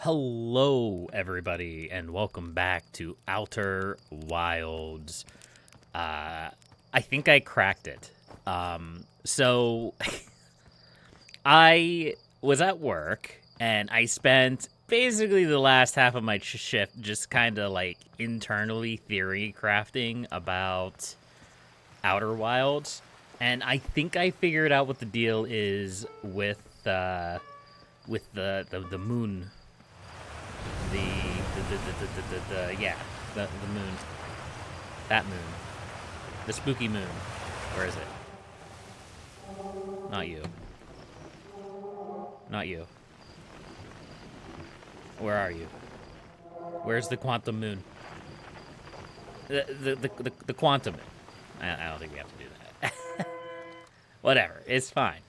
Hello, everybody, and welcome back to Outer Wilds. I think I cracked it. So I was at work, and I spent basically the last half of my shift just kind of like internally theory crafting about Outer Wilds, and I think I figured out what the deal is with the moon. The moon. That moon. The spooky moon. Where is it? Not you. Not you. Where are you? Where's the quantum moon? The quantum moon. I don't think we have to do that. Whatever. It's fine.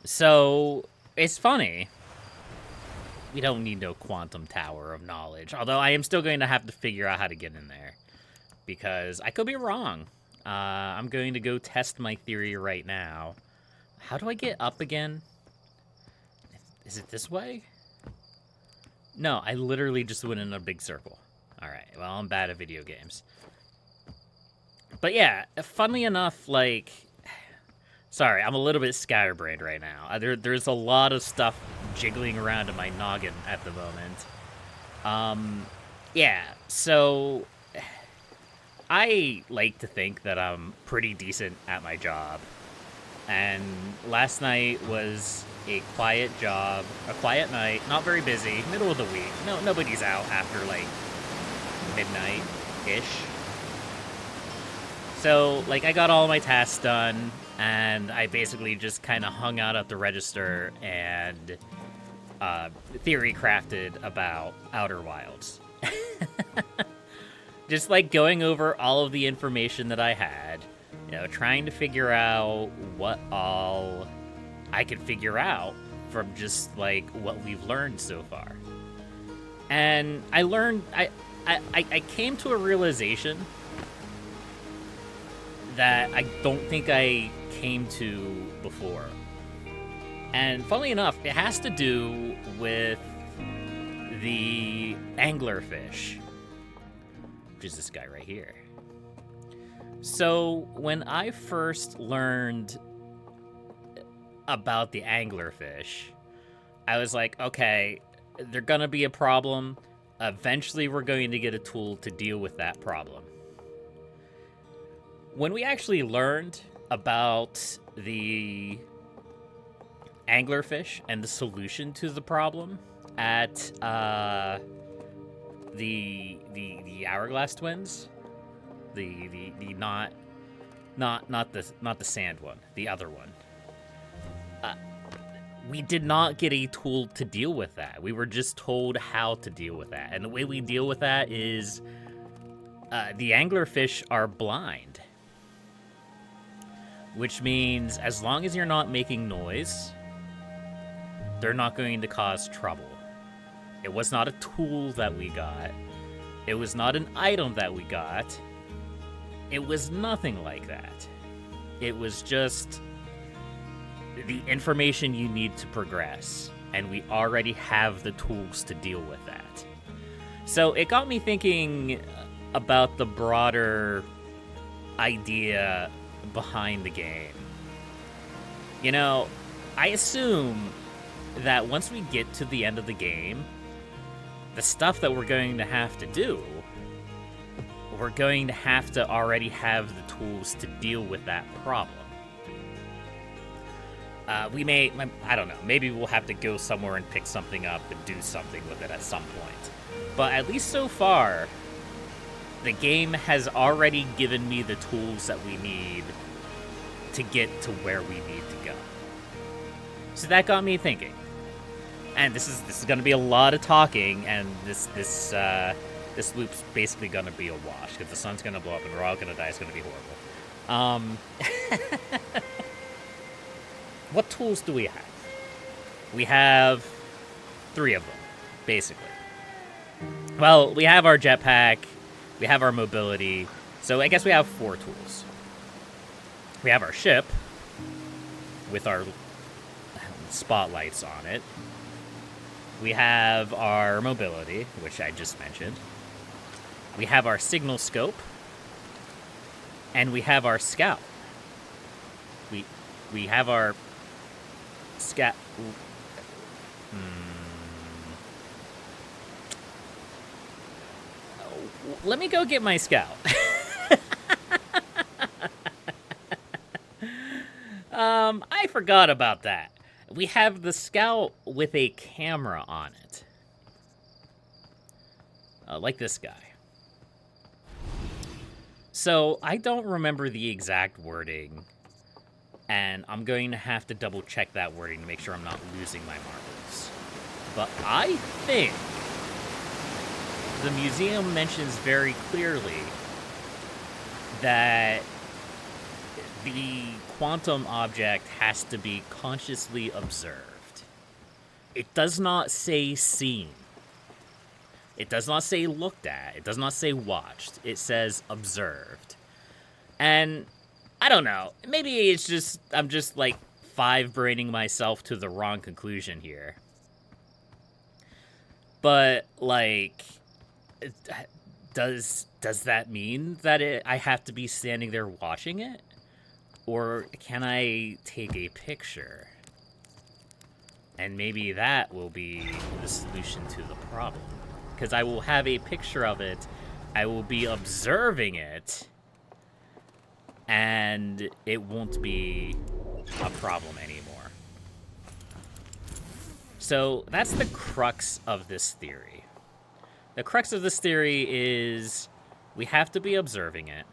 So, it's funny. We don't need no quantum tower of knowledge. Although I am still going to have to figure out how to get in there. Because I could be wrong. I'm going to go test my theory right now. How do I get up again? Is it this way? No, I literally just went in a big circle. Alright, well, I'm bad at video games. But yeah, funnily enough, like... Sorry, I'm a little bit scatterbrained right now. There's a lot of stuff jiggling around in my noggin at the moment. Yeah, so I like to think that I'm pretty decent at my job. And last night was a quiet job, a quiet night, not very busy, middle of the week. Nobody's out after like midnight-ish. So, like, I got all my tasks done, and I basically just kind of hung out at the register and theory crafted about Outer Wilds. Just, like, going over all of the information that I had, you know, trying to figure out what all I could figure out from just, like, what we've learned so far. And I learned, I came to a realization that I don't think I came to before. And funnily enough, it has to do with the anglerfish, which is this guy right here. So when I first learned about the anglerfish, I was like, okay, they're gonna be a problem. Eventually we're going to get a tool to deal with that problem. When we actually learned about the anglerfish and the solution to the problem at the Hourglass Twins, the not the sand one, the other one. We did not get a tool to deal with that. We were just told how to deal with that, and the way we deal with that is the anglerfish are blind. Which means as long as you're not making noise, they're not going to cause trouble. It was not a tool that we got. It was not an item that we got. It was nothing like that. It was just the information you need to progress, and we already have the tools to deal with that. So it got me thinking about the broader idea behind the game. You know, I assume that once we get to the end of the game, the stuff that we're going to have to do, we're going to have to already have the tools to deal with that problem. We may, I don't know, maybe we'll have to go somewhere and pick something up and do something with it at some point. But at least so far, the game has already given me the tools that we need to get to where we need to go. So that got me thinking. And this is going to be a lot of talking, and this loop's basically going to be a wash, because the sun's going to blow up and we're all going to die. It's going to be horrible. What tools do we have? We have 3 of them, basically. Well, we have our jetpack, we have our mobility, so I guess we have 4 tools. We have our ship, with our spotlights on it. We have our mobility, which I just mentioned. We have our signal scope. And we have our scout. We have our scout. Let me go get my scout. I forgot about that. We have the scout with a camera on it. Like this guy. So, I don't remember the exact wording, and I'm going to have to double check that wording to make sure I'm not losing my marbles. But I think the museum mentions very clearly that the quantum object has to be consciously observed. It does not say seen. It does not say looked at. It does not say watched. It says observed. And I don't know. Maybe it's just, I'm just like five-braining myself to the wrong conclusion here. But like, does that mean that I have to be standing there watching it? Or can I take a picture? And maybe that will be the solution to the problem. Because I will have a picture of it, I will be observing it, and it won't be a problem anymore. So that's the crux of this theory. The crux of this theory is we have to be observing it.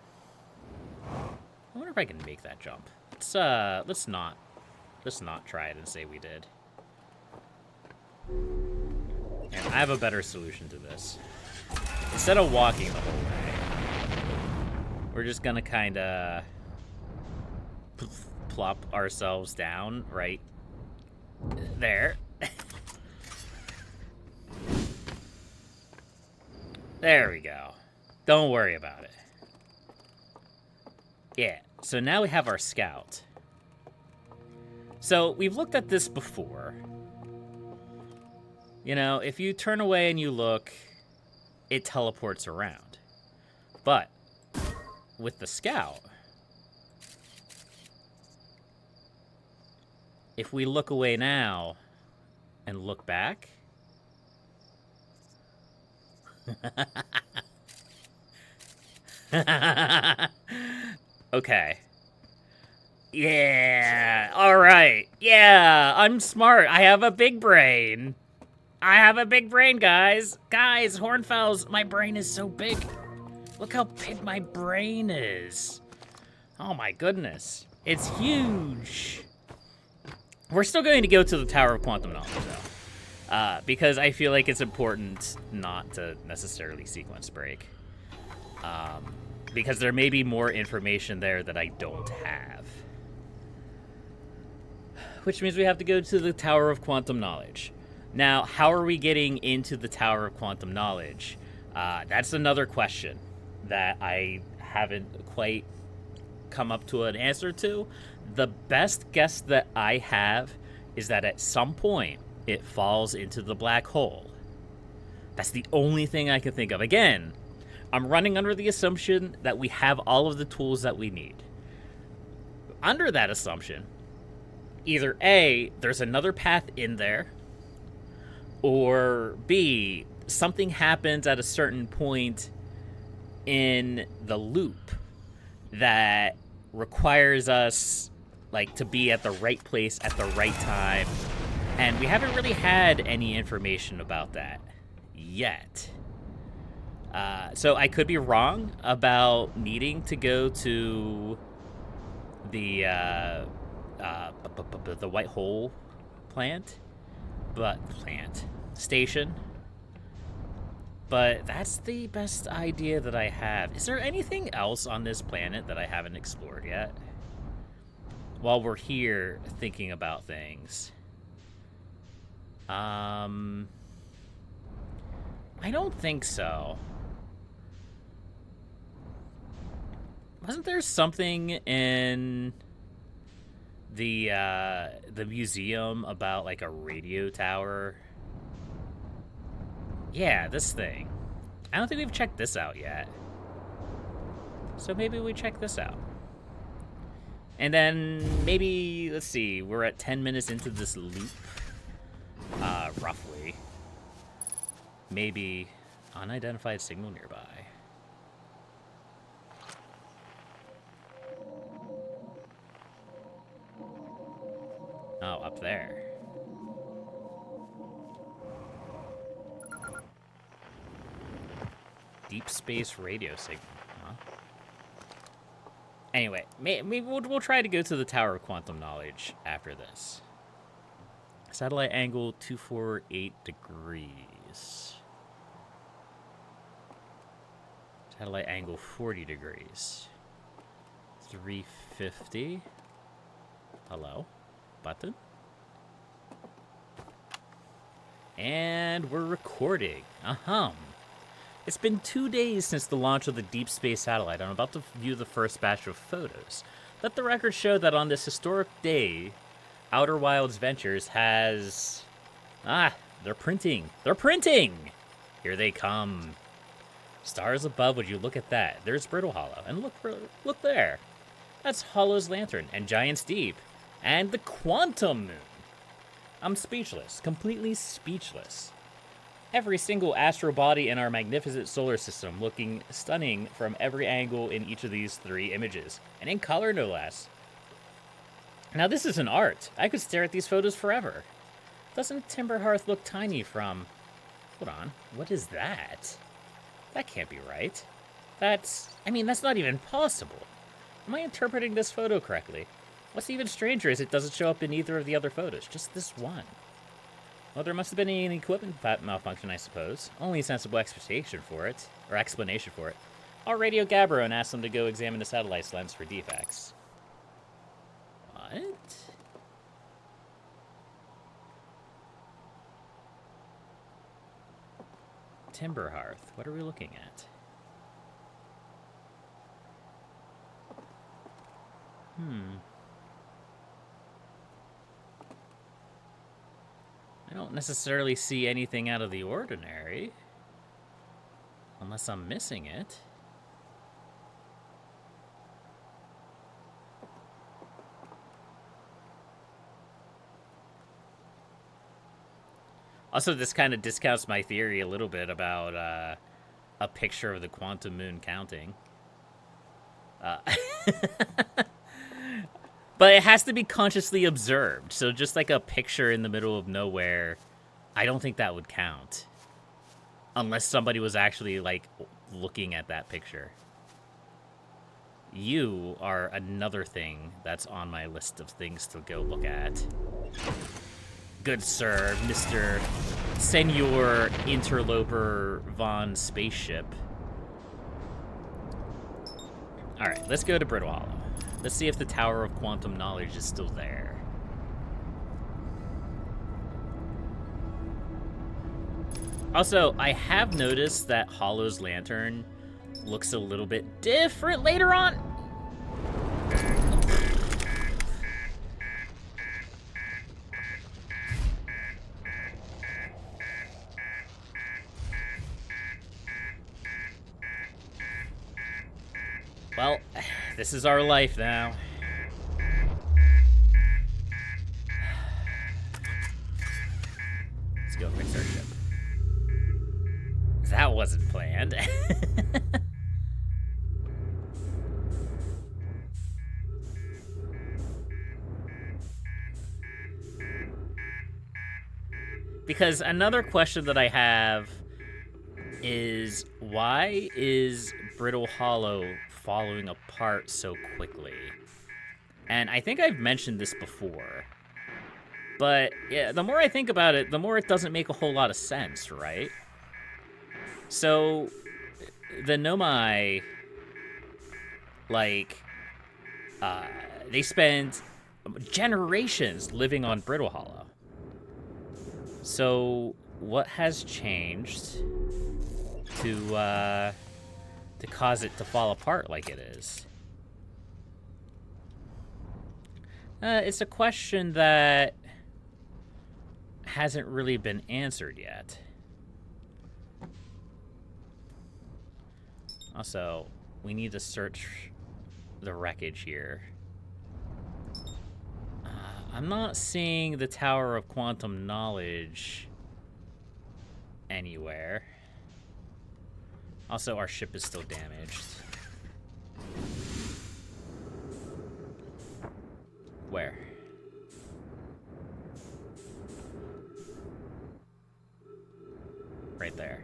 I wonder if I can make that jump. Let's not try it and say we did. And I have a better solution to this. Instead of walking the whole way, we're just gonna kinda plop ourselves down right there. There we go. Don't worry about it. Yeah, so now we have our scout. So we've looked at this before. You know, if you turn away and you look, it teleports around. But with the scout, if we look away now and look back, okay. Yeah, all right. Yeah, I'm smart. I have a big brain. I have a big brain, guys. Guys, Hornfowls, my brain is so big. Look how big my brain is. Oh my goodness. It's huge. We're still going to go to the Tower of Quantum Knowledge, though. Because I feel like it's important not to necessarily sequence break. Because there may be more information there that I don't have. Which means we have to go to the Tower of Quantum Knowledge. Now, how are we getting into the Tower of Quantum Knowledge? That's another question that I haven't quite come up to an answer to. The best guess that I have is that at some point, it falls into the black hole. That's the only thing I can think of. Again, I'm running under the assumption that we have all of the tools that we need. Under that assumption, either A, there's another path in there, or B, something happens at a certain point in the loop that requires us like to be at the right place at the right time. And we haven't really had any information about that yet. So I could be wrong about needing to go to the white hole station. But that's the best idea that I have. Is there anything else on this planet that I haven't explored yet? While we're here thinking about things. I don't think so. Wasn't there something in the museum about like a radio tower Yeah, this thing. I don't think we've checked this out yet. So maybe we check this out. And then maybe, let's see, we're at 10 minutes into this loop, roughly. Maybe unidentified signal nearby. Oh, up there. Deep space radio signal, huh? Anyway, maybe we'll try to go to the Tower of Quantum Knowledge after this. Satellite angle 248 degrees. Satellite angle 40 degrees. 350. Hello? Button. And we're recording. It's been 2 days since the launch of the Deep Space Satellite. I'm about to view the first batch of photos. Let the record show that on this historic day, Outer Wilds Ventures has... they're printing. They're printing! Here they come. Stars above, would you look at that? There's Brittle Hollow. And look there. That's Hollow's Lantern and Giant's Deep. And the Quantum Moon. I'm speechless. Completely speechless. Every single astro body in our magnificent solar system looking stunning from every angle in each of these 3 images. And in color, no less. Now this is an art. I could stare at these photos forever. Doesn't Timber Hearth look tiny from... Hold on. What is that? That can't be right. That's not even possible. Am I interpreting this photo correctly? What's even stranger is it doesn't show up in either of the other photos. Just this one. Well, there must have been an equipment malfunction, I suppose. Only sensible explanation for it. I'll radio Gabbro and ask them to go examine the satellite's lens for defects. What? Timber Hearth. What are we looking at? I don't necessarily see anything out of the ordinary. Unless I'm missing it. Also, this kind of discounts my theory a little bit about a picture of the quantum moon counting. But it has to be consciously observed. So just like a picture in the middle of nowhere, I don't think that would count. Unless somebody was actually, like, looking at that picture. You are another thing that's on my list of things to go look at. Good sir, Mr. Senor Interloper Von Spaceship. Alright, let's go to Brittle Hollow. Let's see if the Tower of Quantum Knowledge is still there. Also, I have noticed that Hollow's Lantern looks a little bit different later on. Well, this is our life now. Let's go fix our ship. That wasn't planned. Because another question that I have is, why is Brittle Hollow falling apart so quickly? And I think I've mentioned this before. But yeah, the more I think about it, the more it doesn't make a whole lot of sense, right? So, the Nomai, like, they spend generations living on Brittle Hollow. So, what has changed to cause it to fall apart like it is? It's a question that hasn't really been answered yet. Also, we need to search the wreckage here. I'm not seeing the Tower of Quantum Knowledge anywhere. Also, our ship is still damaged. Where? Right there.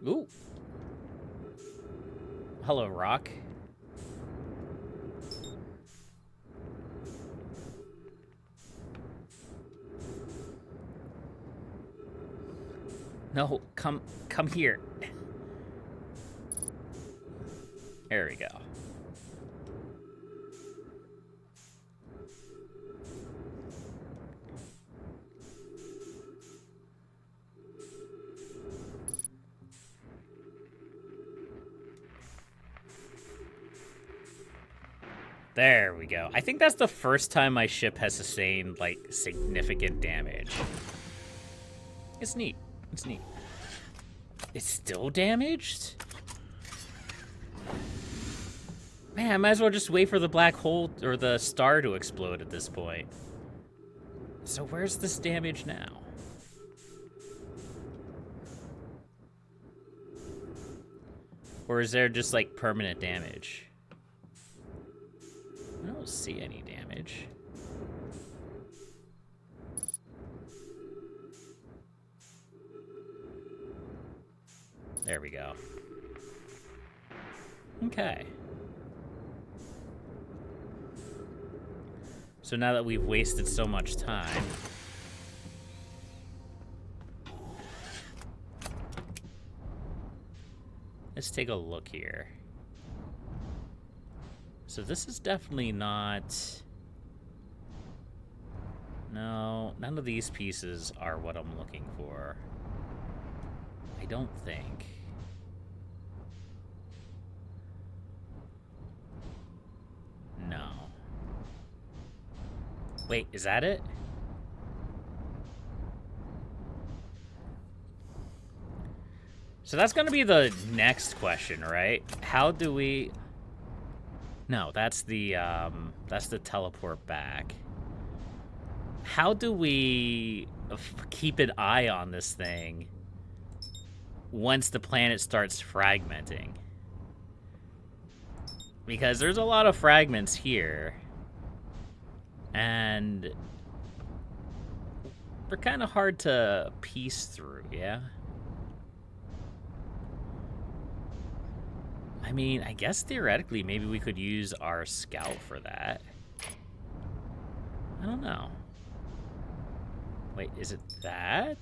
Ooh. Hello, rock. No, come here. There we go. There we go. I think that's the first time my ship has sustained, like, significant damage. It's neat. It's neat. It's still damaged? Man, I might as well just wait for the black hole or the star to explode at this point. So where's this damage now? Or is there just, like, permanent damage? I don't see any damage. There we go. Okay. So now that we've wasted so much time, let's take a look here. So this is definitely not... No, none of these pieces are what I'm looking for. I don't think. No. Wait, is that it? So that's gonna be the next question, right? How do we... No, that's the teleport back. How do we keep an eye on this thing once the planet starts fragmenting? Because there's a lot of fragments here. And they're kind of hard to piece through, yeah? I mean, I guess theoretically maybe we could use our scout for that. I don't know. Wait, is it that?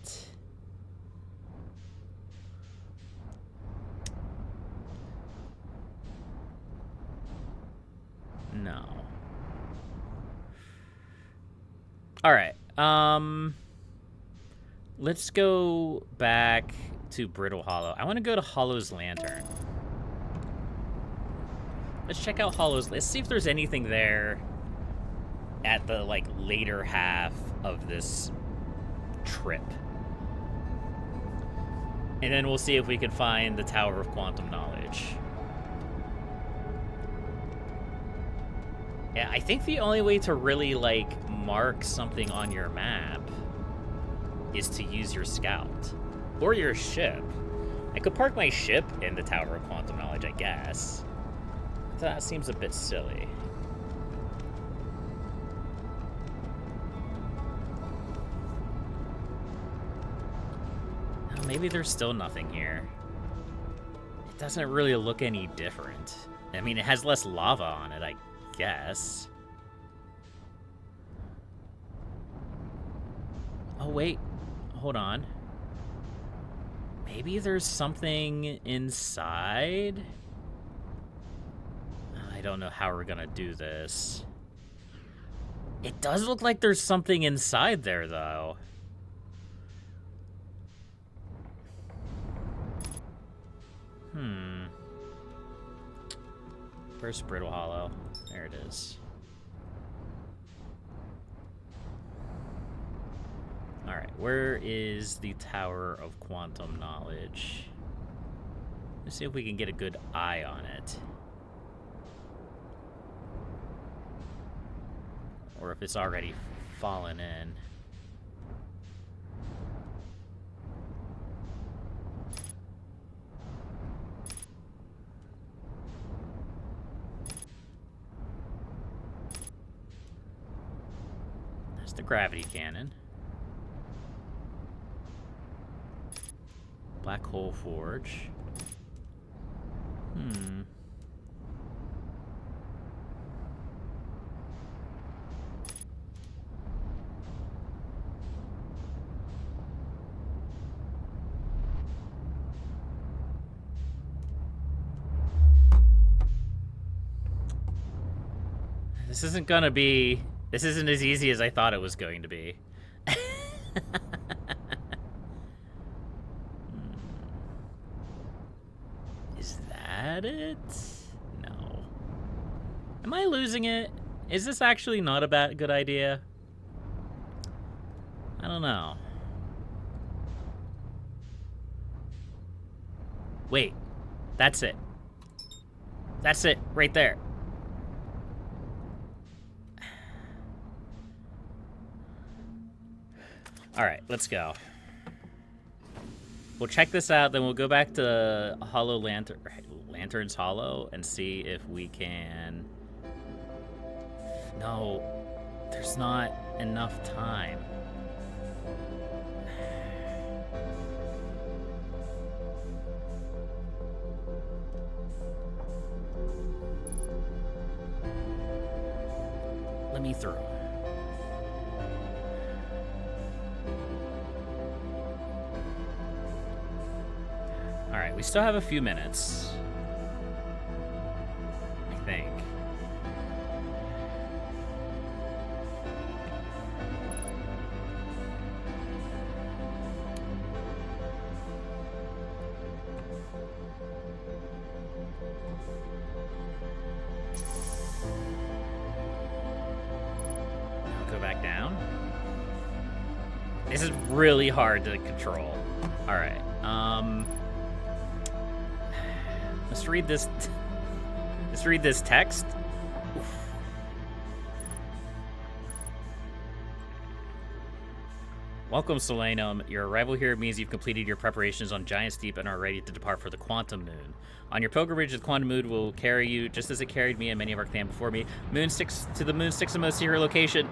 No. All right. Let's go back to Brittle Hollow. I want to go to Hollow's Lantern. Let's check out Hollow's. Let's see if there's anything there at the, like, later half of this trip. And then we'll see if we can find the Tower of Quantum Knowledge. Yeah, I think the only way to really, like, mark something on your map is to use your scout. Or your ship. I could park my ship in the Tower of Quantum Knowledge, I guess. That seems a bit silly. Oh, maybe there's still nothing here. It doesn't really look any different. I mean, it has less lava on it, I guess. Oh, wait. Hold on. Maybe there's something inside? I don't know how we're gonna do this. It does look like there's something inside there, though. Where's Brittle Hollow? There it is. Alright, where is the Tower of Quantum Knowledge? Let's see if we can get a good eye on it. Or if it's already fallen in. That's the gravity cannon. Black hole forge. This isn't as easy as I thought it was going to be. Is that it? No. Am I losing it? Is this actually not a good idea? I don't know. Wait. That's it. That's it, right there. Alright, let's go. We'll check this out, then we'll go back to Lantern's Hollow and see if we can... No, there's not enough time. Let me through. Alright, we still have a few minutes. I think. Go back down. This is really hard to control. Alright, let's read this. Let's read this text. Oof. Welcome, Solanum. Your arrival here means you've completed your preparations on Giant's Deep and are ready to depart for the Quantum Moon. On your pilgrimage, the Quantum Moon will carry you, just as it carried me and many of our clan before me, to the Moon's sixth and most secret location.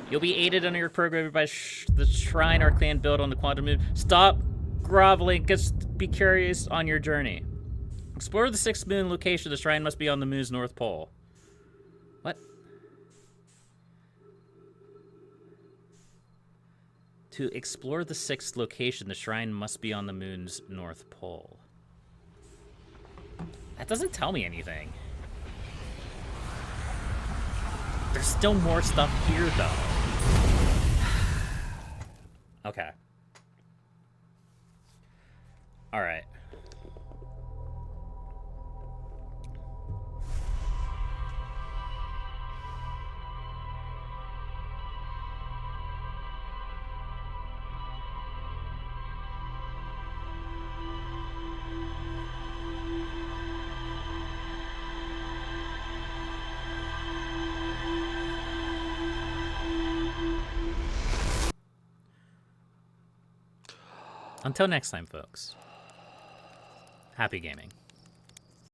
You'll be aided on your pilgrimage by the shrine our clan built on the Quantum Moon. Stop groveling. Just be curious on your journey. Explore the sixth moon location. The shrine must be on the moon's north pole. What? To explore the sixth location, the shrine must be on the moon's north pole. That doesn't tell me anything. There's still more stuff here, though. Okay. All right. Until next time, folks. Happy gaming.